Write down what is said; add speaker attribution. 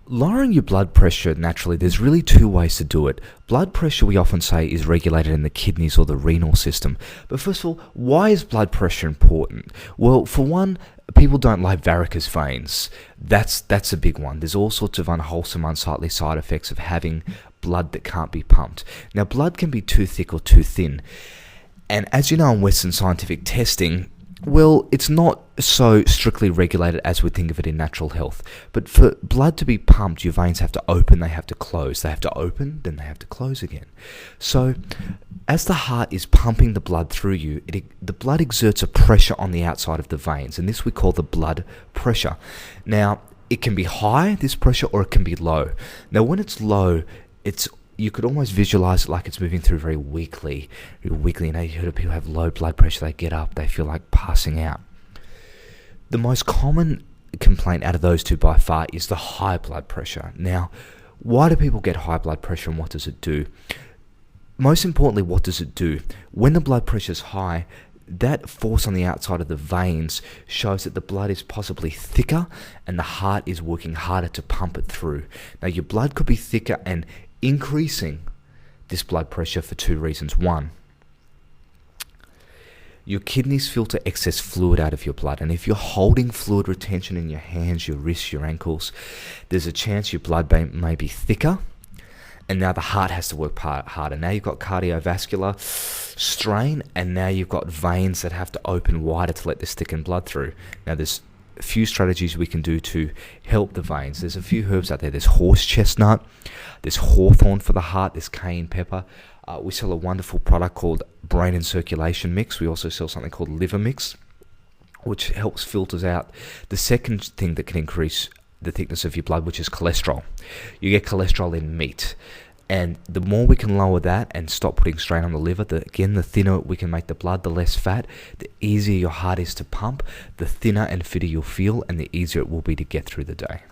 Speaker 1: Lowering your blood pressure naturally, there's really two ways to do it. Blood pressure, we often say, is regulated in the kidneys or the renal system. But first of all, why is blood pressure important? Well, for one, people don't like varicose veins. That's a big one. There's all sorts of unwholesome, unsightly side effects of having blood that can't be pumped. Now, blood can be too thick or too thin. And as you know, in Western scientific testing, well, it's not so strictly regulated as we think of it in natural health. But for blood to be pumped, your veins have to open, they have to close. They have to open, then they have to close again. So as the heart is pumping the blood through you, the blood exerts a pressure on the outside of the veins, and this we call the blood pressure. Now, it can be high, this pressure, or it can be low. Now, when it's low, you could almost visualize it like it's moving through very weakly. You know, you heard of people have low blood pressure, they get up, they feel like passing out. The most common complaint out of those two by far is the high blood pressure. Now, why do people get high blood pressure and what does it do? Most importantly, what does it do? When the blood pressure is high, that force on the outside of the veins shows that the blood is possibly thicker and the heart is working harder to pump it through. Now, your blood could be thicker and increasing this blood pressure for two reasons. One, your kidneys filter excess fluid out of your blood, and if you're holding fluid retention in your hands, your wrists, your ankles, there's a chance your blood may be thicker, and now the heart has to work harder. Now you've got cardiovascular strain, and now you've got veins that have to open wider to let this thickened blood through. Now there's a few strategies we can do to help the veins. There's a few herbs out there. There's horse chestnut, there's hawthorn for the heart, there's cayenne pepper. We sell a wonderful product called Brain and Circulation Mix. We also sell something called Liver Mix, which helps filters out the second thing that can increase the thickness of your blood, which is cholesterol. You get cholesterol in meat. And the more we can lower that and stop putting strain on the liver, the thinner we can make the blood, the less fat, the easier your heart is to pump, the thinner and fitter you'll feel, and the easier it will be to get through the day.